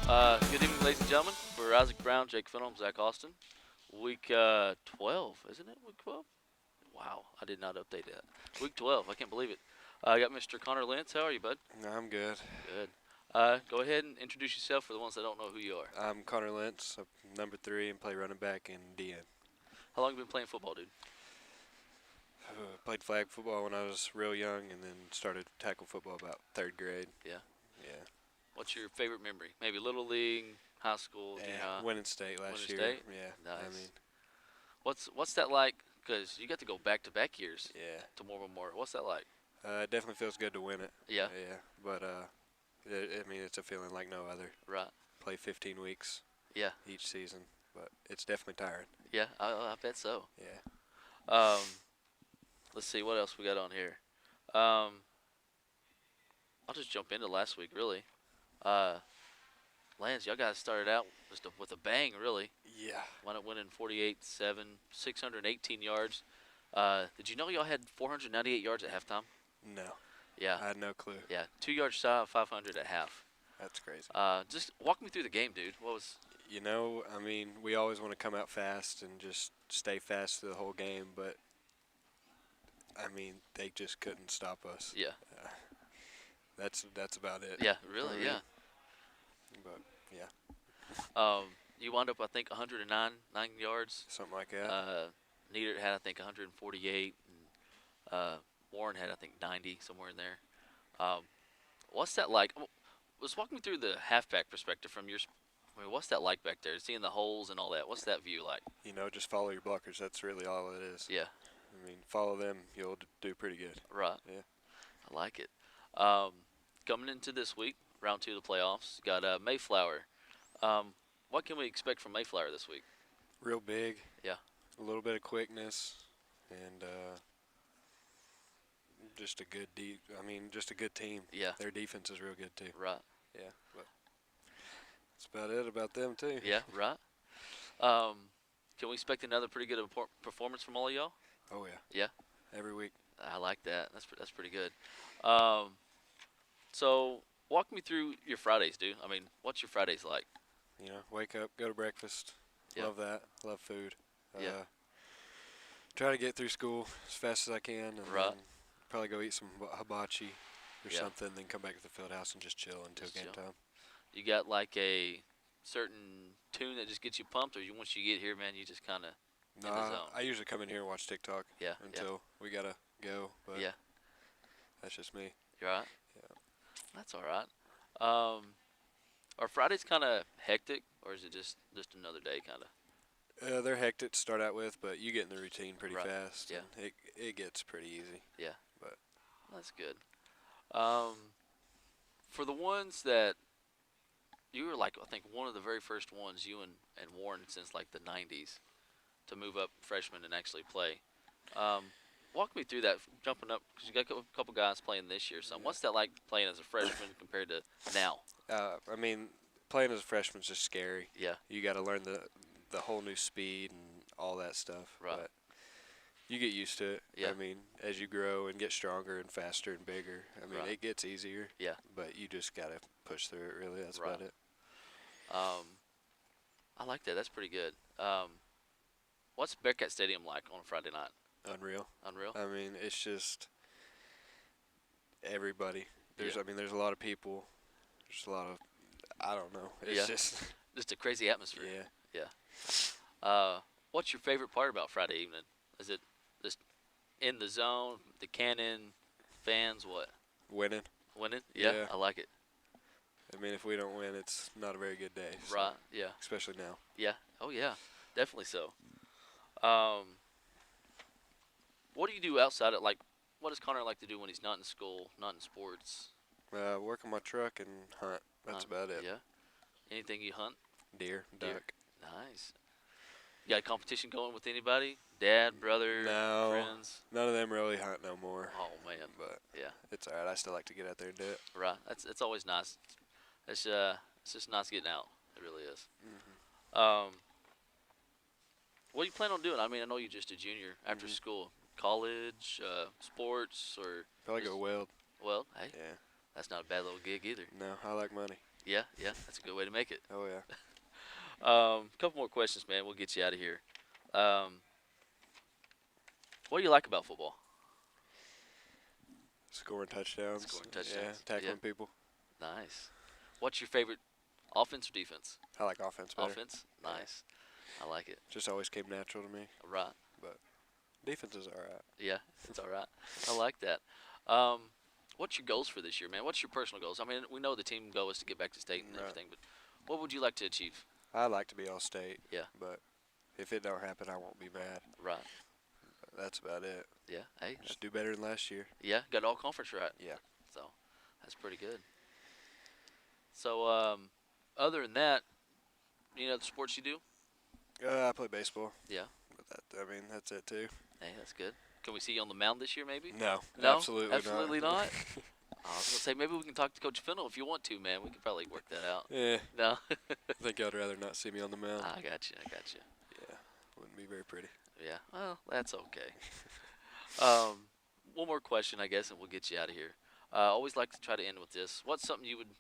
Good evening, ladies and gentlemen. For Isaac Brown, Jake Fennell, Zach Austin. Week 12, isn't it? Week 12? Wow, I did not update that. Week 12, I can't believe it. I got Mr. Connor Lentz. How are you, bud? I'm good. Good. Go ahead and introduce yourself for the ones that don't know who you are. I'm Connor Lentz. I'm number 3 and play running back in DN. How long have you been playing football, dude? Played flag football when I was real young and then started tackle football about 3rd grade. Yeah. Yeah. What's your favorite memory? Maybe Little League, high school, junior high? Winning state last Winning year. state? Yeah. Nice. I mean, What's that like? Because you got to go back-to-back years yeah. to More Memorial. What's that like? It definitely feels good to win it. Yeah. Yeah. But it's a feeling like no other. Right. Play 15 weeks. Yeah. Each season, but it's definitely tiring. Yeah, I bet so. Yeah. Let's see what else we got on here. I'll just jump into last week, really. Lance, y'all guys started out with a bang, really. Yeah. Wound up winning 48-7, 618 yards. Did you know y'all had 498 yards at halftime? No. Yeah. I had no clue. Yeah, 2 yards shy of 500 at half. That's crazy. Just walk me through the game, dude. What was? I mean, we always want to come out fast and just stay fast through the whole game, but I mean, they just couldn't stop us. Yeah. That's about it. Yeah, really, yeah. But yeah, You wound up, I think, 109 yards. something like that. Nieder had, I think, 148, and Warren had, I think, 90, somewhere in there. What's that like? Let's walk me through the halfback perspective from your. I mean, what's that like back there? Seeing the holes and all that. What's that view like? Just follow your blockers. That's really all it is. Yeah. I mean, follow them, you'll do pretty good. Right. Yeah. I like it. Coming into this week, round 2 of the playoffs, got Mayflower. What can we expect from Mayflower this week? Real big. Yeah. A little bit of quickness, and just a good just a good team. Yeah. Their defense is real good too. Right. Yeah. But that's about it about them too. Yeah. Right. Can we expect another pretty good performance from all of y'all? Oh yeah. Yeah. Every week. I like that. That's pretty good. So walk me through your Fridays, dude. I mean, what's your Fridays like? Wake up, go to breakfast. Yeah. Love that. Love food. Yeah. Try to get through school as fast as I can, and Right. then probably go eat some hibachi or Yeah. something, then come back to the field house and just chill until Just game chill. time. You got like a certain tune that just gets you pumped, or once you get here, man, you just kind of in the zone? I usually come in here and watch TikTok Yeah. until we gotta go, but Yeah. that's just me. You're right. Yeah. That's all right. Are Fridays kind of hectic, or is it just another day kind of? They're hectic to start out with, but you get in the routine pretty Right. fast. Yeah. And it gets pretty easy. Yeah. But That's good. For the ones that you were like, I think one of the very first ones, you and Warren, since like the 90s, to move up freshman and actually play. Walk me through that, jumping up, because you got a couple guys playing this year. So Yeah. what's that like playing as a freshman compared to now? I mean, playing as a freshman is just scary. Yeah. You got to learn the whole new speed and all that stuff. Right. But you get used to it. Yeah. I mean, as you grow and get stronger and faster and bigger, I mean, Right. it gets easier. Yeah. But you just got to push through it, really. That's Right. about it. I like that. That's pretty good. What's Bearcat Stadium like on a Friday night? Unreal. Unreal? I mean, it's just everybody. There's Yeah. a lot of people. There's a lot of, I don't know. It's Yeah. just, Just a crazy atmosphere. yeah. What's your favorite part about Friday evening? Is it just in the zone, the cannon, fans, what? Winning. Winning? Yeah, Yeah. I like it. I mean, if we don't win, it's not a very good day. so- Right, yeah. Especially now. Yeah. Oh, yeah. Definitely so. What do you do outside of, like, what does Connor like to do when he's not in school, not in sports? Work on my truck and hunt. That's about it. Yeah. Anything you hunt? Deer, Deer. duck. Nice. You got a competition going with anybody? Dad, brother, No. friends? None of them really hunt no more. Oh, man. But Yeah. it's all right. I still like to get out there and do it. Right. It's always nice. It's just nice getting out. It really is. What do you plan on doing? I mean, I know you're just a junior after Mhm. school. College, sports, or Probably just- go weld. well, hey, Yeah. that's not a bad little gig either. No, I like money. Yeah, yeah, that's a good way to make it. Oh yeah, Couple more questions, man. We'll get you out of here. Um, what do you like about football? scoring touchdowns. Scoring Yeah, touchdowns. Yeah, tackling people. nice. What's your favorite offense or defense? I like offense better. Offense. Yeah, Nice. I like it. just always came natural to me. Right. But defense is all right. Yeah, it's all right. I like that. Um, what's your goals for this year, man? What's your personal goals? I mean, we know the team goal is to get back to state and Right. everything, but what would you like to achieve? I'd like to be all state. Yeah. But if it don't happen, I won't be mad. Right. That's about it. Yeah. Hey. Just do better than last year. Yeah. Got all conference right. Yeah. So that's pretty good. So other than that, the sports you do? I play baseball. Yeah. But that's it too. Hey, that's good. Can we see you on the mound this year, maybe? No, No, absolutely, absolutely not. not. I was gonna say maybe we can talk to Coach Fennel if you want to, man. We could probably work that out. Yeah, No. I think I'd rather not see me on the mound. I got you. I got you. Yeah, wouldn't be very pretty. Yeah. Well, that's okay. Um, one more question, I guess, and we'll get you out of here. I always like to try to end with this. What's something you would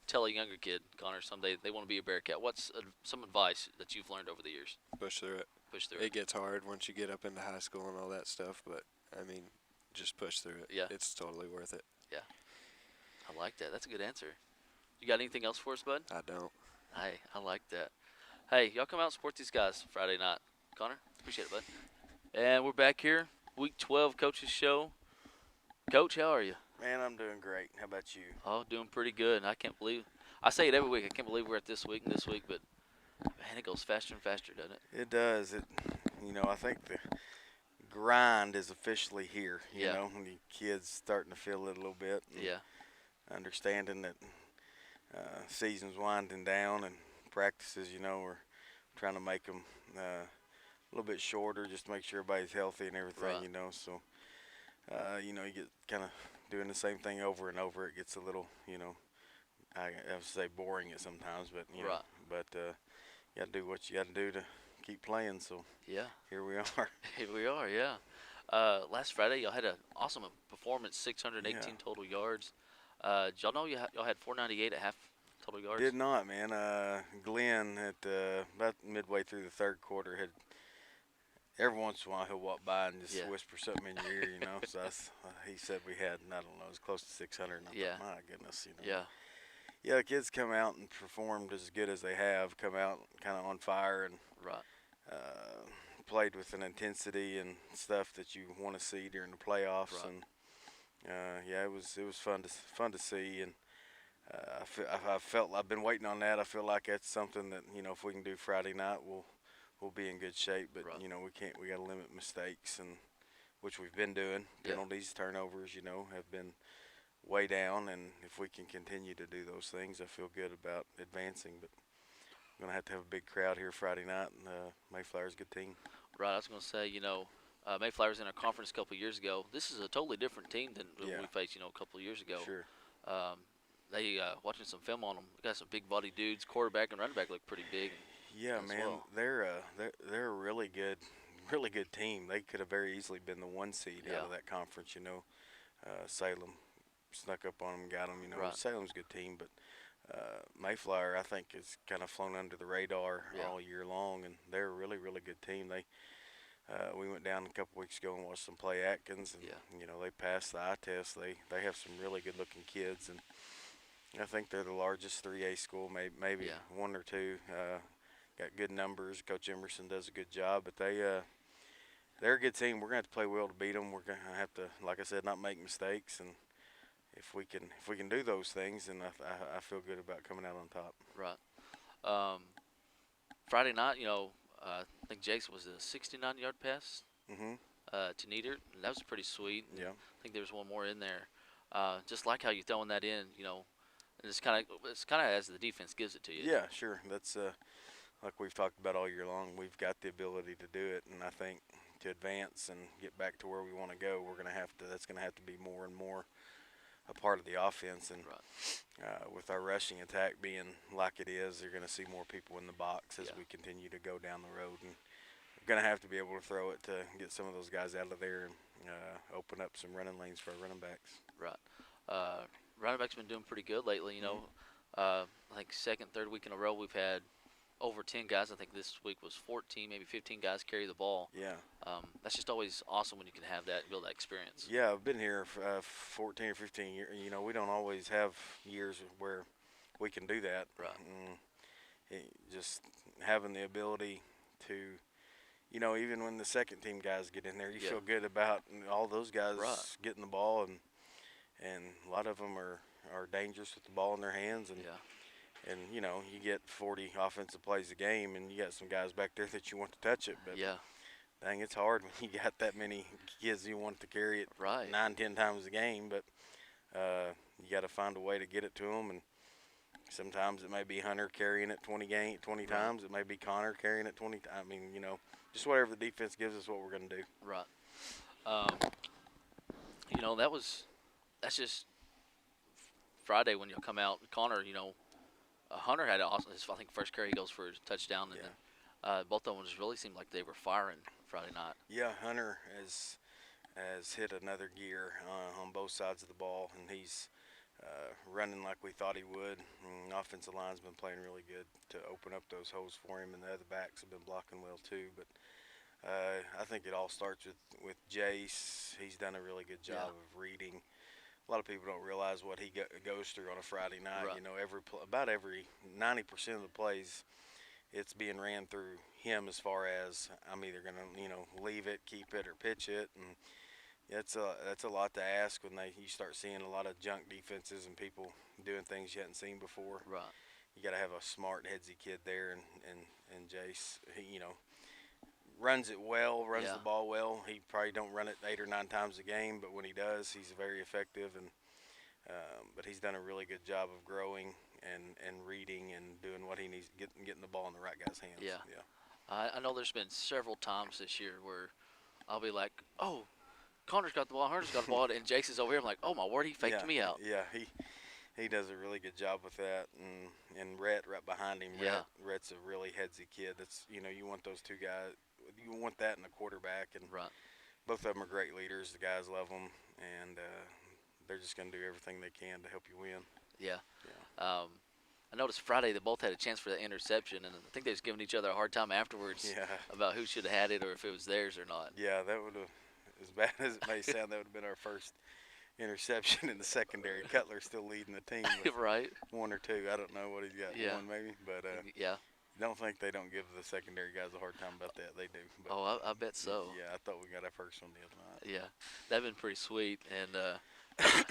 tell a younger kid, Connor, someday they want to be a Bearcat? What's some advice that you've learned over the years? Push through it. Push through It gets hard once you get up into high school and all that stuff, but just push through it. Yeah. It's totally worth it. I like that. That's a good answer. You got anything else for us, bud? I don't. Hey, I like that. Hey, y'all come out and support these guys Friday night. Connor, appreciate it, bud. And we're back here, week 12 coaches show. Coach, how are you? Man, I'm doing great. How about you? Oh, doing pretty good. I can't believe I say it every week. I can't believe we're at this week and this week, but man, it goes faster and faster, doesn't it? It does. I think the grind is officially here. You Yeah. know, when the kids starting to feel it a little bit. And Yeah. Understanding that season's winding down and practices, we're trying to make them a little bit shorter just to make sure everybody's healthy and everything, Right. So, you get kind of doing the same thing over and over. It gets a little, I have to say boring at sometimes, but, Right. but you got to do what you got to do to keep playing. So Yeah. here we are. Here we are, yeah. Last Friday, y'all had an awesome performance, 618 Yeah. total yards. Did y'all know y'all had 498 at half total yards? Did not, man. Glenn at about midway through the third quarter had every once in a while he'll walk by and just Yeah. whisper something in your ear, So he said we had, I don't know, it was close to 600. And I Yeah. thought, my goodness, Yeah. Yeah, the kids come out and performed as good as they have. Come out kind of on fire and Right. uh, played with an intensity and stuff that you want to see during the playoffs. Right. And yeah, it was fun to see. And I felt I've been waiting on that. I feel like that's something that if we can do Friday night, we'll be in good shape. But Right. we can't. We got to limit mistakes, and which we've been doing. Yeah. Penalties, turnovers, have been way down. And if we can continue to do those things, I feel good about advancing. But we're gonna have to have a big crowd here Friday night. And Mayflower's a good team. Right. I was going to say, Mayflower's in our conference a couple of years ago. This is a totally different team than Yeah. we faced, a couple of years ago. Sure. They watching some film on them. They got some big body dudes. Quarterback and running back look pretty big. Yeah, as man, well. they're a really good team. They could have very easily been the one seed Yeah. out of that conference. Salem snuck up on them, got them. Right. Salem's a good team, but Mayflower I think has kind of flown under the radar Yeah. all year long, and they're a really good team. We went down a couple weeks ago and watched them play Atkins, and Yeah. they passed the eye test. They have some really good looking kids, and I think they're the largest 3A school, maybe Yeah. one or two. Got good numbers. Coach Emerson does a good job, but they're a good team. We're gonna have to play well to beat them. We're gonna have to, like I said, not make mistakes, and if we can do those things, then I feel good about coming out on top. Right. Friday night, I think Jason was a 69-yard pass Mhm. to Nieder. And that was pretty sweet. And Yeah. I think there's one more in there. Just like how you throwing that in, and it's kind of as the defense gives it to you. Yeah, sure. That's like we've talked about all year long. We've got the ability to do it, and I think to advance and get back to where we want to go, we're gonna have to. That's gonna have to be more and more a part of the offense. And Right. with our rushing attack being like it is, you're gonna see more people in the box as Yeah. we continue to go down the road, and we're gonna have to be able to throw it to get some of those guys out of there and open up some running lanes for our running backs. Right. Running back's been doing pretty good lately. I think second, third week in a row we've had over 10 guys. I think this week was 14, maybe 15 guys carry the ball. Yeah. That's just always awesome when you can have that, build that experience. Yeah, I've been here for 14 or 15 years. You know, we don't always have years where we can do that. Right. Just having the ability to, you know, even when the second team guys get in there, you Yeah. feel good about all those guys Right. getting the ball, and a lot of them are dangerous with the ball in their hands, and Yeah. and you know, you get 40 offensive plays a game, and you got some guys back there that you want to touch it, but Yeah. dang, it's hard when you got that many kids you want to carry it Right. 9, 10 times a game, but you got to find a way to get it to them, and sometimes it may be Hunter carrying it 20 Right. times. It may be Connor carrying it 20 times. I mean, you know, just whatever the defense gives us, what we're going to do. Right. You know, that's just Friday when you'll come out. Connor, you know, Hunter had his, I think, first carry he goes for a touchdown, and Yeah. then both of them just really seemed like they were firing Friday night. Yeah, Hunter has hit another gear on both sides of the ball, and he's running like we thought he would. And the offensive line's been playing really good to open up those holes for him, and the other backs have been blocking well too. But I think it all starts with Jace. He's done a really good job of reading. A lot of people don't realize what he goes through on a Friday night. Right. You know, about every 90% of the plays, it's being ran through him as far as I'm either going to, you know, leave it, keep it, or pitch it, and that's a lot to ask when you start seeing a lot of junk defenses and people doing things you hadn't seen before. Right. You got to have a smart, headsy kid there, and Jace, he, you know, runs it well, runs Yeah. the ball well. He probably don't run it 8 or 9 times a game, but when he does, he's very effective. And but he's done a really good job of growing and reading and doing what he needs, getting the ball in the right guy's hands. Yeah. Yeah. I know there's been several times this year where I'll be like, oh, Connor's got the ball, Hunter's got the ball, and Jason's over here. I'm like, oh my word, he faked Yeah, me out. Yeah, he does a really good job with that, and Rhett right behind him. Yeah. Rhett's a really headsy kid. That's, you know, you want those two guys. You want that in a quarterback, and Right. both of them are great leaders. The guys love them, and they're just going to do everything they can to help you win. Yeah. Yeah. I noticed Friday they both had a chance for the interception, and I think they was giving each other a hard time afterwards Yeah. about who should have had it or if it was theirs or not. Yeah, that would have, as bad as it may sound, that would have been our first interception in the secondary. Cutler's still leading the team with Right. 1 or 2. I don't know what he's got, Yeah. 1 maybe, but Yeah. don't think they don't give the secondary guys a hard time about that. They do. But, Oh, I bet so. Yeah, I thought we got our first one the other night. Yeah. That'd been pretty sweet, and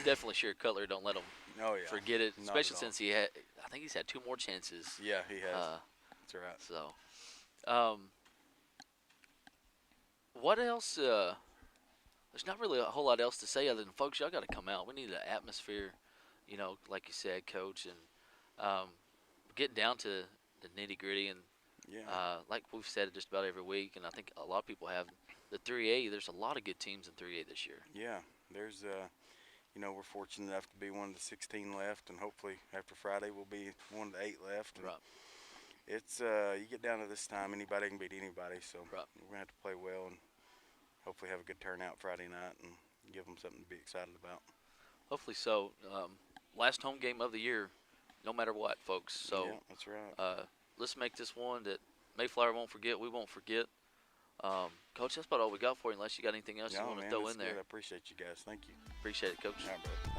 definitely sure Cutler don't let him Oh yeah. forget it, Not especially at all. since I think he's had 2 more chances. Yeah, he has. Uh, That's right. So, what else? There's not really a whole lot else to say other than, folks, y'all got to come out. We need an atmosphere, you know, like you said, Coach, and getting down to the nitty gritty. And Yeah. like we've said it just about every week, and I think a lot of people have, the 3A. There's a lot of good teams in 3A this year. Yeah. There's you know, we're fortunate enough to be one of the 16 left, and hopefully after Friday we'll be one of the 8 left. And Right. it's you get down to this time, anybody can beat anybody. So Right. we're gonna have to play well and hopefully have a good turnout Friday night and give them something to be excited about. Hopefully so. Last home game of the year, no matter what, folks. So. Yeah, that's right. Let's make this one that Mayflower won't forget. We won't forget. Coach, that's about all we got for you, unless you got anything else you No, want to man, throw that's in there. good. I appreciate you guys. Thank you. Appreciate it, Coach. All right, brother.